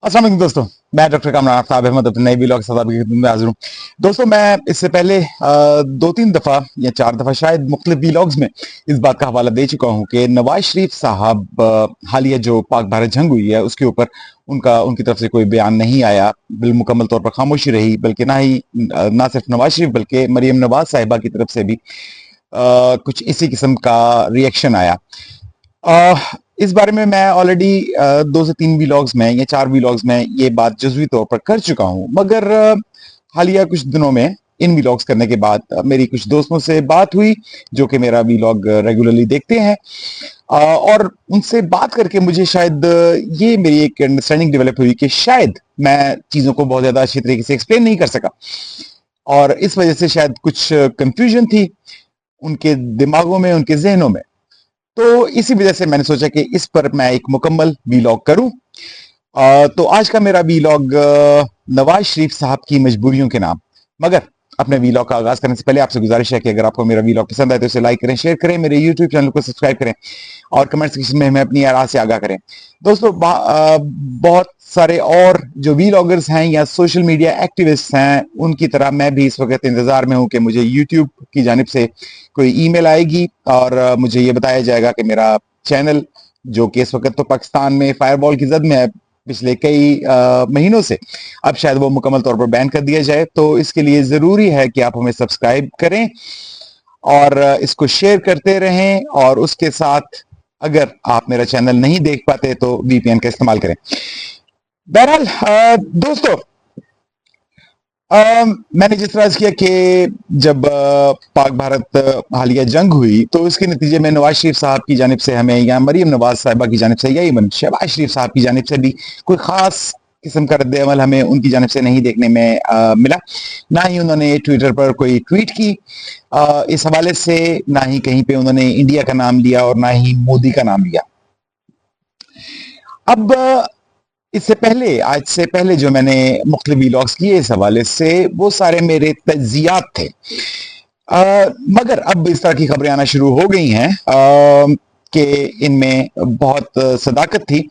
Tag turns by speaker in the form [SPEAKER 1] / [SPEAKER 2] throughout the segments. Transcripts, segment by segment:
[SPEAKER 1] अस्सलाम वालेकुम दोस्तों। मैं डॉक्टर कामरान आफ्ताब अहमद अपने नए व्लॉग के साथ आपकी खिदमत में हाजिर हूँ। दोस्तों, मैं इससे पहले दो तीन दफा या चार दफा शायद मुख्तलिफ व्लॉग्स में इस बात का हवाला दे चुका हूँ कि नवाज शरीफ साहब हालिया जो पाक भारत जंग हुई है उसके ऊपर उनकी तरफ से कोई बयान नहीं आया, बिलमुकम्मल तौर पर खामोशी रही। बल्कि ना सिर्फ नवाज शरीफ बल्कि मरियम नवाज साहिबा की तरफ से भी कुछ इसी किस्म का रिएक्शन आया। इस बारे में मैं ऑलरेडी दो से तीन व्लॉग्स में या चार व्लॉग्स में ये बात जज़वी तौर पर कर चुका हूं, मगर हालिया कुछ दिनों में इन व्लॉग्स करने के बाद मेरी कुछ दोस्तों से बात हुई जो कि मेरा व्लॉग रेगुलरली देखते हैं, और उनसे बात करके मुझे शायद ये मेरी एक अंडरस्टैंडिंग डेवलप हुई कि शायद मैं चीज़ों को बहुत ज़्यादा अच्छी तरीके से एक्सप्लेन नहीं कर सका, और इस वजह से शायद कुछ कंफ्यूजन थी उनके दिमागों में, उनके जहनों में। तो इसी वजह से मैंने सोचा कि इस पर मैं एक मुकम्मल वीलॉग करूं। तो आज का मेरा वीलॉग नवाज शरीफ साहब की मजबूरियों के नाम। मगर अपने वीलॉग का आगाज करने से पहले आपसे गुजारिश है कि अगर आपको मेरा वीलॉग पसंद आए तो इसे लाइक करें, शेयर करें, मेरे यूट्यूब चैनल को सब्सक्राइब करें और कमेंट सेक्शन में हमें अपनी आराह से आगाह करें। दोस्तों, बहुत सारे और जो वीलॉगर्स हैं या सोशल मीडिया एक्टिविस्ट हैं उनकी तरह मैं भी इस वक्त इंतजार में हूं कि मुझे यूट्यूब की जानिब से कोई ईमेल आएगी और मुझे ये बताया जाएगा कि मेरा चैनल, जो कि इस वक्त तो पाकिस्तान में फायरवॉल की जद में है पिछले कई महीनों से, अब शायद वो मुकम्मल तौर पर बैन कर दिया जाए। तो इसके लिए जरूरी है कि आप हमें सब्सक्राइब करें और इसको शेयर करते रहें, और उसके साथ अगर आप मेरा चैनल नहीं देख पाते तो वीपीएन का इस्तेमाल करें। बहरहाल दोस्तों, मैंने जिस तरह किया कि जब पाक भारत हालिया जंग हुई तो इसके नतीजे में नवाज शरीफ साहब की जानिब से हमें, या मरियम नवाज साहिबा की जानिब से, या इवन शहबाज शरीफ साहब की जानिब से भी कोई खास किस्म का रद्द अमल हमें उनकी जानिब से नहीं देखने में मिला। ना ही उन्होंने ट्विटर पर कोई ट्वीट की इस हवाले से, ना ही कहीं पे उन्होंने इंडिया का नाम लिया और ना ही मोदी का नाम लिया। अब इससे पहले, आज से पहले जो मैंने मुख्तलिफ व्लॉग्स किए इस हवाले से, वो सारे मेरे तज्जियात थे। मगर अब इस तरह की खबरें आना शुरू हो गई हैं कि इनमें बहुत सदाकत थी।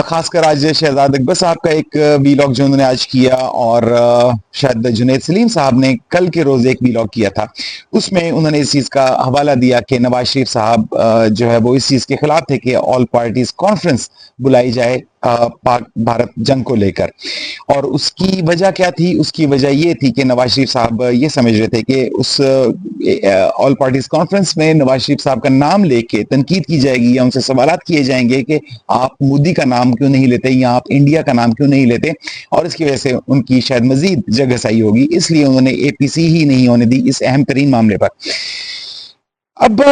[SPEAKER 1] खासकर आज शहजाद अकबर साहब का एक वीलॉग जो उन्होंने आज किया, और शायद जुनैद सलीम साहब ने कल के रोज एक वीलॉग किया था, उसमें उन्होंने इस चीज का हवाला दिया कि नवाज शरीफ साहब जो है वो इस चीज के खिलाफ थे कि ऑल पार्टीज कॉन्फ्रेंस बुलाई जाए पाक भारत जंग को लेकर। और उसकी वजह क्या थी? उसकी वजह ये थी कि नवाज शरीफ साहब ये समझ रहे थे कि उस ऑल पार्टीज कॉन्फ्रेंस में नवाज शरीफ साहब का नाम लेके तनकीद की जाएगी या उनसे सवालात किए जाएंगे कि आप मोदी का नाम क्यों नहीं लेते या आप इंडिया का नाम क्यों नहीं लेते, और इसकी वजह से उनकी शायद मजीद जगहसाई होगी, इसलिए उन्होंने एपीसी ही नहीं होने दी इस अहम तरीन मामले पर। अब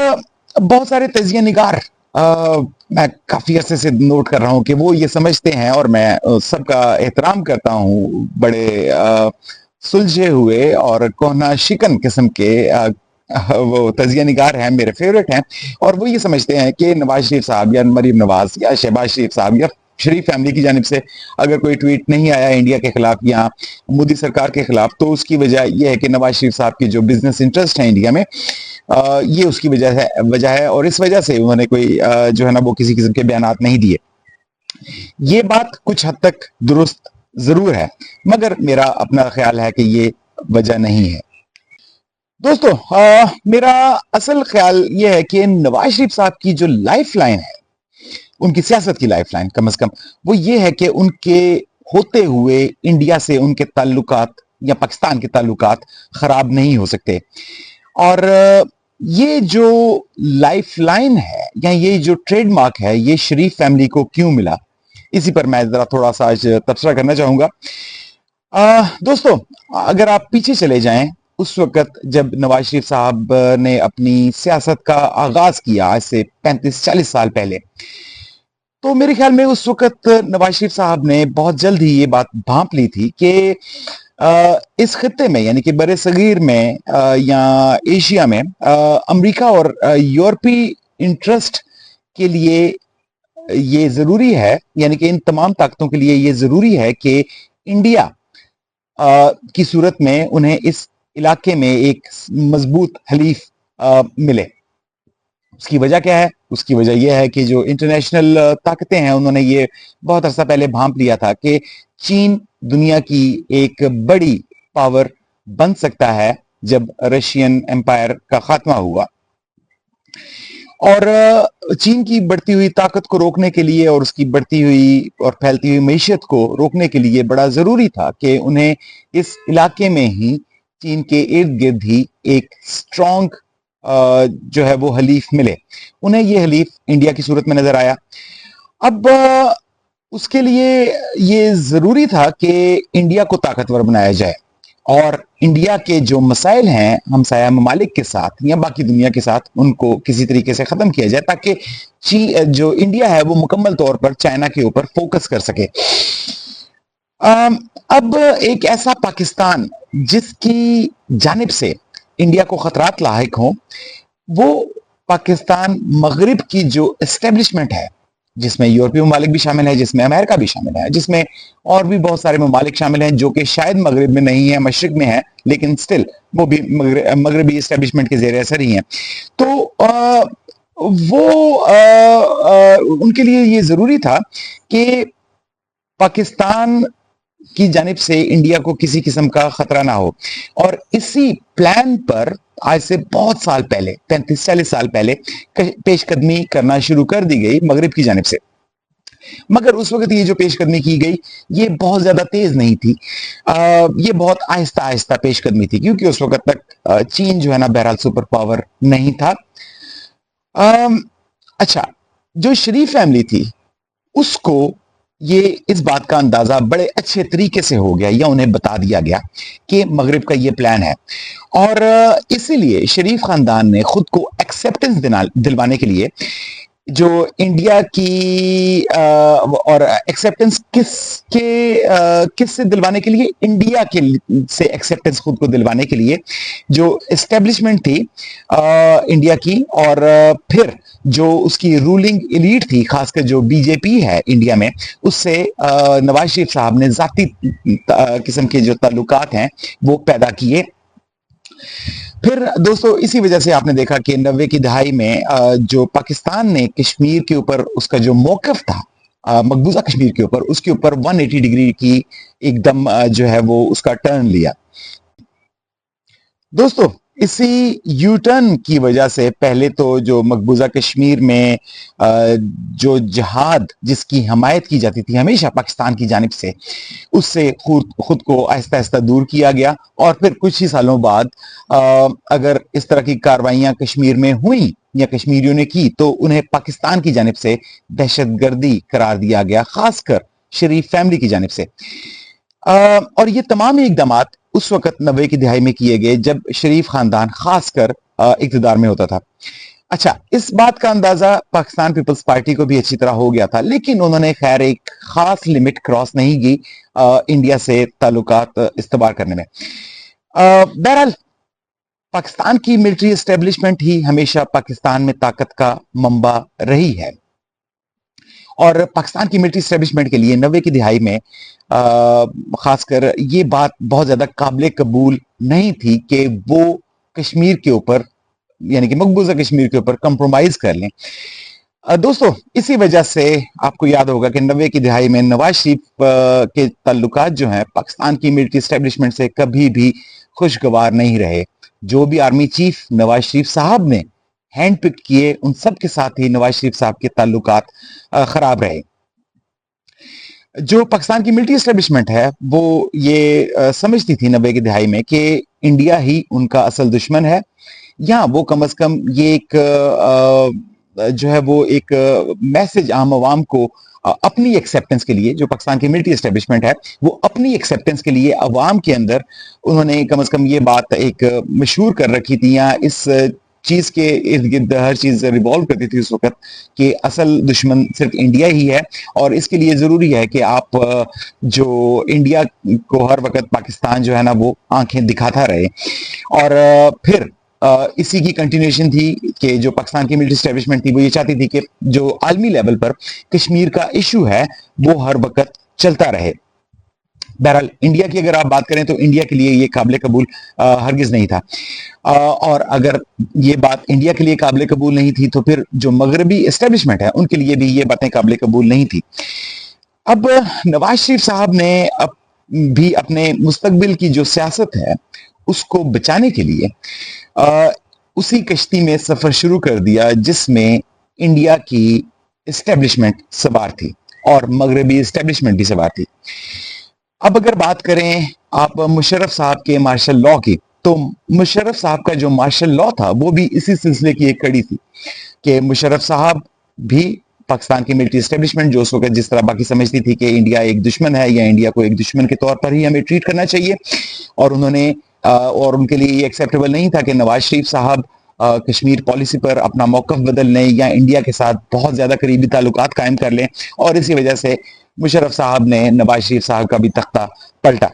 [SPEAKER 1] बहुत सारे तजिया निगार मैं काफी अरसे से नोट कर रहा हूं कि वो ये समझते हैं, और मैं सबका एहतराम करता हूं, बड़े सुलझे हुए और कोना शिकन किस्म के वो तजिया निगार हैं, मेरे फेवरेट हैं, और वो ये समझते हैं कि नवाज शरीफ साहब या मरीम नवाज या शहबाज शरीफ साहब या शरीफ फैमिली की जानिब से अगर कोई ट्वीट नहीं आया इंडिया के खिलाफ या मोदी सरकार के खिलाफ, तो उसकी वजह यह है कि नवाज शरीफ साहब की जो बिजनेस इंटरेस्ट है इंडिया में, ये उसकी वजह है, और इस वजह से उन्होंने कोई जो है ना वो किसी किस्म के बयानात नहीं दिए। ये बात कुछ हद तक दुरुस्त जरूर है, मगर मेरा अपना ख्याल है कि ये वजह नहीं है। दोस्तों, मेरा असल ख्याल यह है कि नवाज शरीफ साहब की जो लाइफ लाइन है, उनकी सियासत की लाइफ लाइन कम से कम, वो ये है कि उनके होते हुए इंडिया से उनके ताल्लुकात या पाकिस्तान के ताल्लुकात खराब नहीं हो सकते। और ये जो लाइफ लाइन है या ये जो ट्रेडमार्क है, ये शरीफ फैमिली को क्यों मिला, इसी पर मैं जरा थोड़ा सा आज तबसरा करना चाहूंगा। दोस्तों, अगर आप पीछे चले जाएं उस वक्त जब नवाज शरीफ साहब ने अपनी सियासत का आगाज किया, आज से 35-40 साल पहले, तो मेरे ख्याल में उस वक्त नवाज शरीफ साहब ने बहुत जल्द ही ये बात भांप ली थी कि इस खत्ते में, यानी कि बड़े सगीर में या एशिया में, अमेरिका और यूरोपी इंटरेस्ट के लिए ये जरूरी है, यानी कि इन तमाम ताकतों के लिए ये जरूरी है कि इंडिया की सूरत में उन्हें इस इलाके में एक मजबूत हलीफ मिले। اس کی وجہ کیا ہے؟ اس کی وجہ یہ ہے کہ جو انٹرنیشنل طاقتیں ہیں انہوں نے یہ بہت عرصہ پہلے بھانپ لیا تھا کہ چین دنیا کی ایک بڑی پاور بن سکتا ہے جب رشین امپائر کا خاتمہ ہوا، اور چین کی بڑھتی ہوئی طاقت کو روکنے کے لیے اور اس کی بڑھتی ہوئی اور پھیلتی ہوئی معیشت کو روکنے کے لیے بڑا ضروری تھا کہ انہیں اس علاقے میں ہی چین کے ارد گرد ہی ایک اسٹرانگ جو ہے وہ حلیف ملے۔ انہیں یہ حلیف انڈیا کی صورت میں نظر آیا۔ اب اس کے لیے یہ ضروری تھا کہ انڈیا کو طاقتور بنایا جائے، اور انڈیا کے جو مسائل ہیں ہمسایہ ممالک کے ساتھ یا باقی دنیا کے ساتھ ان کو کسی طریقے سے ختم کیا جائے تاکہ جو انڈیا ہے وہ مکمل طور پر چائنا کے اوپر فوکس کر سکے۔ اب ایک ایسا پاکستان جس کی جانب سے انڈیا کو خطرات لاحق ہوں، وہ پاکستان مغرب کی جو اسٹیبلشمنٹ ہے، جس میں یورپی ممالک بھی شامل ہیں، جس میں امریکہ بھی شامل ہے، جس میں اور بھی بہت سارے ممالک شامل ہیں جو کہ شاید مغرب میں نہیں ہیں، مشرق میں ہیں، لیکن سٹل وہ بھی مغربی اسٹیبلشمنٹ کے زیر اثر ہی ہیں۔ تو وہ ان کے لیے یہ ضروری تھا کہ پاکستان کی جانب سے انڈیا کو کسی قسم کا خطرہ نہ ہو، اور اسی پلان پر آج سے بہت سال پہلے 35-40 سال پہلے پیش قدمی کرنا شروع کر دی گئی مغرب کی جانب سے۔ مگر اس وقت یہ جو پیش قدمی کی گئی یہ بہت زیادہ تیز نہیں تھی، یہ بہت آہستہ آہستہ پیش قدمی تھی، کیونکہ اس وقت تک چین جو ہے نا بہرحال سپر پاور نہیں تھا۔ اچھا، جو شریف فیملی تھی اس کو یہ اس بات کا اندازہ بڑے اچھے طریقے سے ہو گیا یا انہیں بتا دیا گیا کہ مغرب کا یہ پلان ہے، اور اسی لیے شریف خاندان نے خود کو ایکسیپٹنس دلوانے کے لیے جو انڈیا کی اور ایکسیپٹنس کس سے دلوانے کے لیے، انڈیا کے سے ایکسیپٹنس خود کو دلوانے کے لیے جو اسٹیبلشمنٹ تھی انڈیا کی، اور پھر جو اس کی رولنگ ایلیٹ تھی، خاص کر جو بی جے پی ہے انڈیا میں، اس سے نواز شریف صاحب نے ذاتی قسم کے جو تعلقات ہیں وہ پیدا کیے۔ پھر دوستو اسی وجہ سے آپ نے دیکھا کہ 90 کی دہائی میں جو پاکستان نے کشمیر کے اوپر اس کا جو موقف تھا، مقبوضہ کشمیر کے اوپر، اس کے اوپر 180 ڈگری کی ایک دم جو ہے وہ اس کا ٹرن لیا۔ دوستو اسی یو ٹرن کی وجہ سے پہلے تو جو مقبوضہ کشمیر میں جو جہاد جس کی حمایت کی جاتی تھی ہمیشہ پاکستان کی جانب سے، اس سے خود کو آہستہ آہستہ دور کیا گیا، اور پھر کچھ ہی سالوں بعد اگر اس طرح کی کاروائیاں کشمیر میں ہوئیں یا کشمیریوں نے کی تو انہیں پاکستان کی جانب سے دہشت گردی قرار دیا گیا، خاص کر شریف فیملی کی جانب سے۔ اور یہ تمام اقدامات اس وقت 90 کی دہائی میں کیے گئے جب شریف خاندان خاص کر اقتدار میں ہوتا تھا۔ اچھا، اس بات کا اندازہ پاکستان پیپلز پارٹی کو بھی اچھی طرح ہو گیا تھا، لیکن انہوں نے خیر ایک خاص لمٹ کراس نہیں کی انڈیا سے تعلقات استوار کرنے میں۔ بہرحال پاکستان کی ملٹری اسٹیبلشمنٹ ہی ہمیشہ پاکستان میں طاقت کا منبع رہی ہے، اور پاکستان کی ملٹری اسٹیبلشمنٹ کے لیے 90 کی دہائی میں خاص کر یہ بات بہت زیادہ قابل قبول نہیں تھی کہ وہ کشمیر کے اوپر یعنی کہ مقبوضہ کشمیر کے اوپر کمپرومائز کر لیں۔ دوستو اسی وجہ سے آپ کو یاد ہوگا کہ 90 کی دہائی میں نواز شریف کے تعلقات جو ہیں پاکستان کی ملٹری اسٹیبلشمنٹ سے کبھی بھی خوشگوار نہیں رہے۔ جو بھی آرمی چیف نواز شریف صاحب نے ہینڈ پک کیے ان سب کے ساتھ ہی نواز شریف صاحب کے تعلقات خراب رہے۔ جو پاکستان کی ملٹری اسٹیبلشمنٹ ہے وہ یہ سمجھتی تھی 90 کی دہائی میں کہ انڈیا ہی ان کا اصل دشمن ہے، یا وہ کم از کم یہ ایک جو ہے وہ ایک میسج عام عوام کو اپنی ایکسیپٹنس کے لیے، جو پاکستان کی ملٹری اسٹیبلشمنٹ ہے وہ اپنی ایکسیپٹنس کے لیے عوام کے اندر انہوں نے کم از کم یہ بات ایک مشہور کر رکھی تھی، یا اس چیز کے ارد گرد ہر چیز ریوالو کرتی تھی اس وقت کہ اصل دشمن صرف انڈیا ہی ہے، اور اس کے لیے ضروری ہے کہ آپ جو انڈیا کو ہر وقت پاکستان جو ہے نا وہ آنکھیں دکھاتا رہے۔ اور پھر اسی کی کنٹینیوشن تھی کہ جو پاکستان کی ملٹری اسٹیبلشمنٹ تھی وہ یہ چاہتی تھی کہ جو عالمی لیول پر کشمیر کا ایشو ہے وہ ہر وقت چلتا رہے۔ बहरहाल इंडिया की अगर आप बात करें तो इंडिया के लिए ये काबिल कबूल हरगिज नहीं था। और अगर ये बात इंडिया के लिए काबिल कबूल नहीं थी तो फिर जो मगरबी एस्टेब्लिशमेंट है उनके लिए भी ये बातें काबिल कबूल नहीं थी। अब नवाज शरीफ साहब ने भी अपने मुस्तकबिल की जो सियासत है उसको बचाने के लिए उसी कश्ती में सफर शुरू कर दिया जिसमें इंडिया की एस्टेब्लिशमेंट सवार थी और मगरबी एस्टेब्लिशमेंट भी सवार थी। अब अगर बात करें आप मुशर्रफ साहब के मार्शल लॉ की, तो मुशर्रफ साहब का जो मार्शल लॉ था वो भी इसी सिलसिले की एक कड़ी थी कि मुशर्रफ साहब भी पाकिस्तान की मिलिट्री एस्टेब्लिशमेंट जो उस वक्त जिस तरह बाकी समझती थी कि इंडिया एक दुश्मन है या इंडिया को एक दुश्मन के तौर पर ही हमें ट्रीट करना चाहिए, और उन्होंने और उनके लिए ये एक्सेप्टेबल नहीं था कि नवाज शरीफ साहब कश्मीर पॉलिसी पर अपना मौकफ बदल लें या इंडिया के साथ बहुत ज्यादा करीबी ताल्लुकात कायम कर लें, और इसी वजह से मुशर्रफ साहब ने नवाज शरीफ साहब का भी तख्ता पलटा।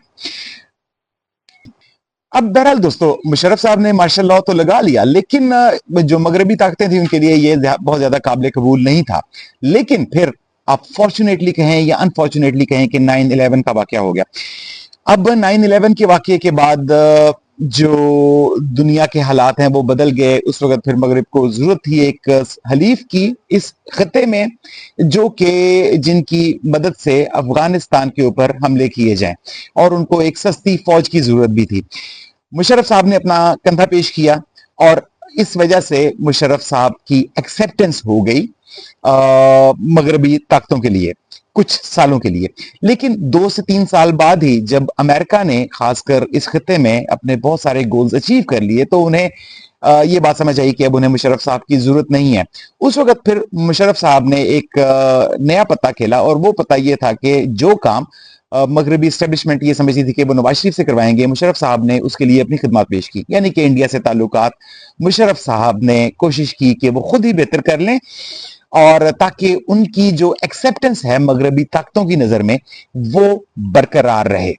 [SPEAKER 1] अब बहरहाल दोस्तों, मुशर्रफ साहब ने मार्शल लॉ तो लगा लिया, लेकिन जो मगरबी ताकतें थी उनके लिए ये बहुत ज्यादा काबिल कबूल नहीं था। लेकिन फिर आप फॉर्चुनेटली कहें या अनफॉर्चुनेटली कहें कि 9/11 का वाकया हो गया। अब 9/11 के वाकये के बाद जो दुनिया के हालात हैं वो बदल गए। उस वक्त फिर मगरब को जरूरत थी एक हलीफ की इस खत्ते में जो कि जिनकी मदद से अफगानिस्तान के ऊपर हमले किए जाएं, और उनको एक सस्ती फौज की जरूरत भी थी। मुशर्रफ साहब ने अपना कंधा पेश किया और इस वजह से मुशर्रफ साहब की एक्सेप्टेंस हो गई मगरबी ताकतों के लिए कुछ सालों के लिए। लेकिन 2 से 3 साल बाद ही जब अमेरिका ने खासकर इस खत्ते में अपने बहुत सारे गोल्स अचीव कर लिए तो उन्हें ये बात समझ आई कि अब उन्हें मुशर्रफ साहब की जरूरत नहीं है। उस वक्त फिर मुशर्रफ साहब ने एक नया पता खेला, और वो पता ये था कि जो काम मगरबी एस्टेब्लिशमेंट ये समझती थी कि वो नवाज शरीफ से करवाएंगे, मुशर्रफ साहब ने उसके लिए अपनी खिदमत पेश की। यानी कि इंडिया से ताल्लुकात मुशर्रफ साहब ने कोशिश की कि वो खुद ही बेहतर कर लें, और ताकि उनकी जो एक्सेप्टेंस है मगरबी ताकतों की नजर में वो बरकरार रहे।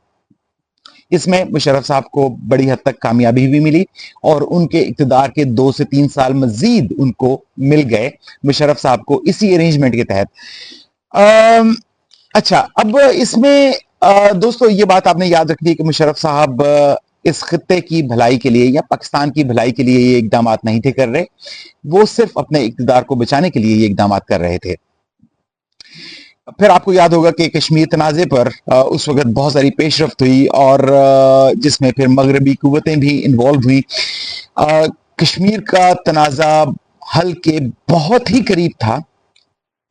[SPEAKER 1] इसमें मुशर्रफ साहब को बड़ी हद तक कामयाबी भी मिली और उनके इक़्तिदार के 2 से 3 साल मजीद उनको मिल गए मुशर्रफ साहब को इसी अरेंजमेंट के तहत। अच्छा, अब इसमें दोस्तों ये बात आपने याद रखनी है कि मुशर्रफ साहब इस खत्ते की भलाई के लिए या पाकिस्तान की भलाई के लिए ये इकदाम नहीं थे कर रहे, वो सिर्फ अपने इक़्तिदार को बचाने के लिए ये इकदाम कर रहे थे। फिर आपको याद होगा कि कश्मीर तनाज़े पर उस वक्त बहुत सारी पेशरफ्त हुई और जिसमें फिर मगरबी कुव्वतें भी इन्वॉल्व हुई। कश्मीर का तनाज़ा हल के बहुत ही करीब था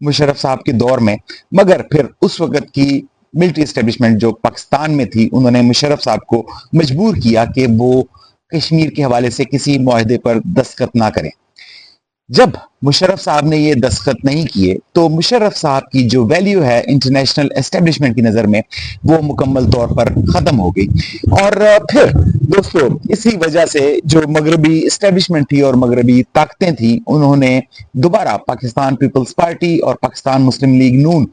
[SPEAKER 1] मुशर्रफ साहब के दौर में, मगर फिर उस वक्त की मिलिट्री एस्टेब्लिशमेंट जो पाकिस्तान में थी उन्होंने मुशर्रफ साहब को मजबूर किया कि वो कश्मीर के हवाले से किसी मुआहदे पर दस्तखत ना करें। जब मुशर्रफ साहब ने ये दस्तखत नहीं किए तो मुशर्रफ साहब की जो वैल्यू है इंटरनेशनल एस्टेब्लिशमेंट की नज़र में वो मुकम्मल तौर पर ख़त्म हो गई। और फिर दोस्तों इसी वजह से जो मगरबी एस्टेब्लिशमेंट थी और मगरबी ताकतें थी उन्होंने दोबारा पाकिस्तान पीपल्स पार्टी और पाकिस्तान मुस्लिम लीग नून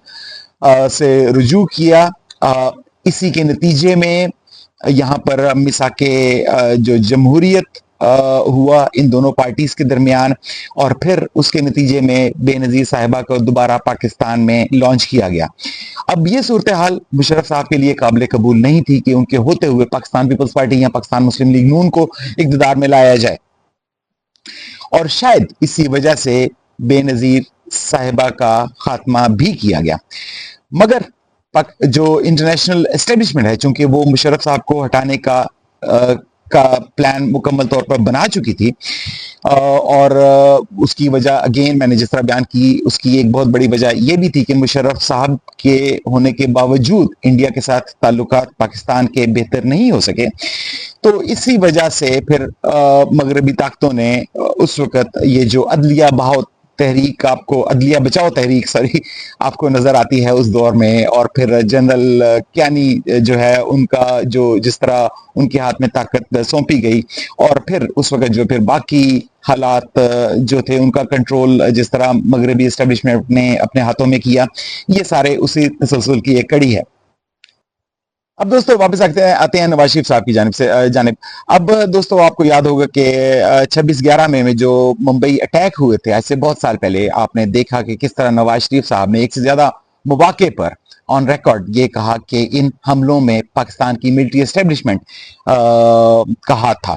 [SPEAKER 1] से रुजू किया। इसी के नतीजे में यहाँ पर मिसाके जो जमहूरियत हुआ इन दोनों पार्टीज के दरमियान, और फिर उसके नतीजे में बेनज़ीर साहिबा को दोबारा पाकिस्तान में लॉन्च किया गया। अब ये सूरत हाल मुशर्रफ साहब के लिए काबिल कबूल नहीं थी कि उनके होते हुए पाकिस्तान पीपल्स पार्टी या पाकिस्तान मुस्लिम लीग नून को इक़्तिदार में लाया जाए, और शायद इसी वजह से बेनज़ीर साहिबा का खात्मा भी किया गया। मगर जो इंटरनेशनल एस्टेब्लिशमेंट है, चूंकि वो मुशर्रफ साहब को हटाने का प्लान मुकम्मल तौर पर बना चुकी थी, और उसकी वजह अगेन मैंने जिस तरह बयान की उसकी एक बहुत बड़ी वजह यह भी थी कि मुशर्रफ साहब के होने के बावजूद इंडिया के साथ ताल्लुकात पाकिस्तान के बेहतर नहीं हो सके। तो इसी वजह से फिर मगरबी ताकतों ने उस वक्त ये जो अदलिया बहाव तहरीक आपको अदलिया बचाओ तहरीक आपको नजर आती है उस दौर में, और फिर जनरल क्यानी जो है उनका जो जिस तरह उनके हाथ में ताकत सौंपी गई, और फिर उस वक्त जो फिर बाकी हालात जो थे उनका कंट्रोल जिस तरह मगरबी एस्टेब्लिशमेंट ने अपने हाथों में किया, ये सारे उसी तसलसल की एक कड़ी है। अब दोस्तों वापस आते हैं नवाज शरीफ साहब की जानिब। अब दोस्तों आपको याद होगा कि 26/11 में जो मुंबई अटैक हुए थे आज से बहुत साल पहले, आपने देखा कि किस तरह नवाज शरीफ साहब ने एक से ज्यादा मौके पर ऑन रिकॉर्ड ये कहा कि इन हमलों में पाकिस्तान की मिलिट्री एस्टेब्लिशमेंट का हाथ था,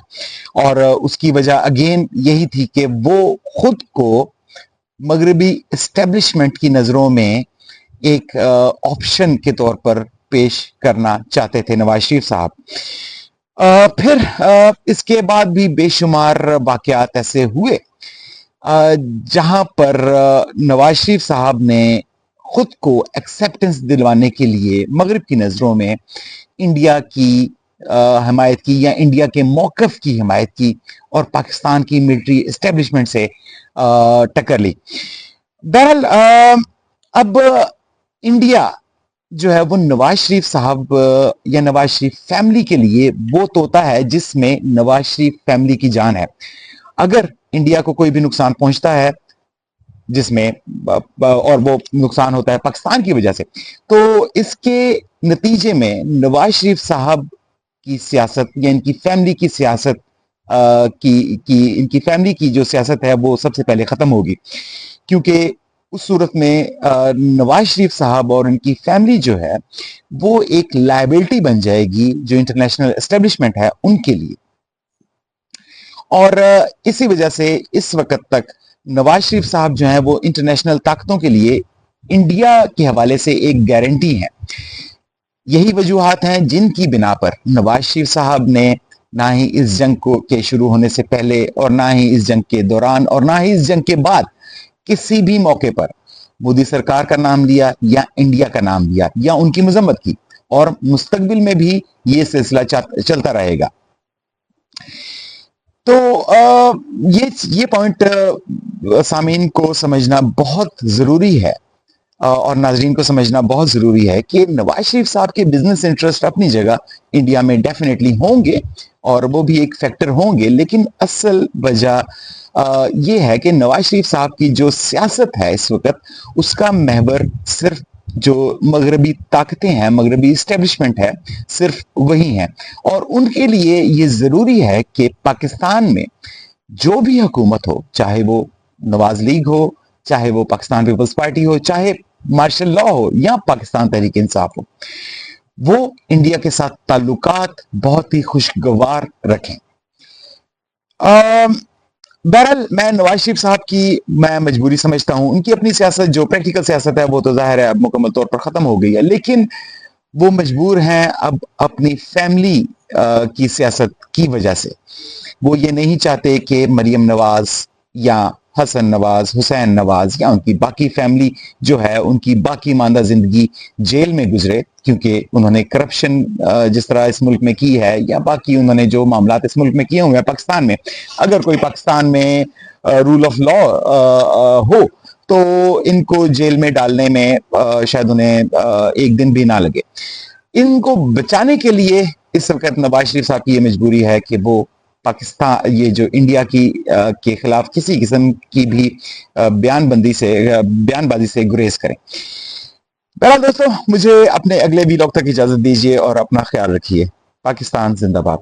[SPEAKER 1] और उसकी वजह अगेन यही थी कि वो खुद को मगरबी एस्टेब्लिशमेंट की नज़रों में एक ऑप्शन के तौर पर पेश करना चाहते थे नवाज शरीफ साहब। फिर इसके बाद भी बेशुमार वाकयात ऐसे हुए जहां पर नवाज शरीफ साहब ने खुद को एक्सेप्टेंस दिलवाने के लिए मगरिब की नज़रों में इंडिया की हमायत की, या इंडिया के मौक़िफ़ की हमायत की, और पाकिस्तान की मिलिट्री एस्टेब्लिशमेंट से टक्कर ली। बहरहाल अब इंडिया जो है वो नवाज शरीफ साहब या नवाज शरीफ फैमिली के लिए वो तोता है जिसमें नवाज शरीफ फैमिली की जान है। अगर इंडिया को कोई भी नुकसान पहुंचता है जिसमें और वो नुकसान होता है पाकिस्तान की वजह से, तो इसके नतीजे में नवाज शरीफ साहब की सियासत या इनकी फैमिली की सियासत इनकी फैमिली की जो सियासत है वो सबसे पहले खत्म होगी, क्योंकि उस सूरत में नवाज शरीफ साहब और इनकी फैमिली जो है वो एक लायबिलिटी बन जाएगी जो इंटरनेशनल एस्टेब्लिशमेंट है उनके लिए। और इसी वजह से इस वक्त तक नवाज शरीफ साहब जो हैं वो इंटरनेशनल ताकतों के लिए इंडिया के हवाले से एक गारंटी है। यही वजूहात हैं जिनकी बिना पर नवाज शरीफ साहब ने ना ही इस जंग को के शुरू होने से पहले, और ना ही इस जंग के दौरान, और ना ही इस जंग के बाद किसी भी मौके पर मोदी सरकार का नाम लिया या इंडिया का नाम लिया या उनकी मजम्मत की, और मुस्तकबिल में भी ये सिलसिला चलता रहेगा। तो ये पॉइंट सामीन को समझना बहुत ज़रूरी है, और नाजरीन को समझना बहुत ज़रूरी है कि नवाज शरीफ साहब के बिजनेस इंटरेस्ट अपनी जगह इंडिया में डेफिनेटली होंगे, और वो भी एक फैक्टर होंगे, लेकिन असल वजह ये है कि नवाज शरीफ साहब की जो सियासत है इस वक्त, उसका महवर सिर्फ जो मगरबी ताकतें हैं, मगरबी इस्टेब्लिशमेंट है, सिर्फ वही हैं। और उनके लिए ये ज़रूरी है कि पाकिस्तान में जो भी हुकूमत हो, चाहे वो नवाज लीग हो, चाहे वो पाकिस्तान पीपल्स पार्टी हो, चाहे मार्शल लॉ हो, या पाकिस्तान तहरीक इंसाफ हो, वो इंडिया के साथ ताल्लुकात बहुत ही खुशगवार रखें। बहरहाल मैं नवाज शरीफ साहब की मैं मजबूरी समझता हूं। उनकी अपनी सियासत, जो प्रैक्टिकल सियासत है, वो तो जाहिर है अब मुकम्मल तौर पर खत्म हो गई है, लेकिन वो मजबूर हैं अब अपनी फैमिली की सियासत की वजह से। वो ये नहीं चाहते कि मरियम नवाज या हसन नवाज, हुसैन नवाज या उनकी बाकी फैमिली जो है उनकी बाकी मानदा जिंदगी जेल में गुजरे, क्योंकि उन्होंने करप्शन जिस तरह इस मुल्क में की है, या बाकी उन्होंने जो मामलात इस मुल्क में किए हुए हैं पाकिस्तान में, अगर कोई पाकिस्तान में रूल ऑफ लॉ हो तो इनको जेल में डालने में शायद उन्हें एक दिन भी ना लगे। इनको बचाने के लिए इस वक्त नवाज शरीफ साहब की ये मजबूरी है कि वो पाकिस्तान, ये जो इंडिया की के खिलाफ किसी किस्म की भी बयानबाजी से गुरेज करें। बहरहाल दोस्तों, मुझे अपने अगले वीलॉग तक इजाजत दीजिए और अपना ख्याल रखिए। पाकिस्तान जिंदाबाद।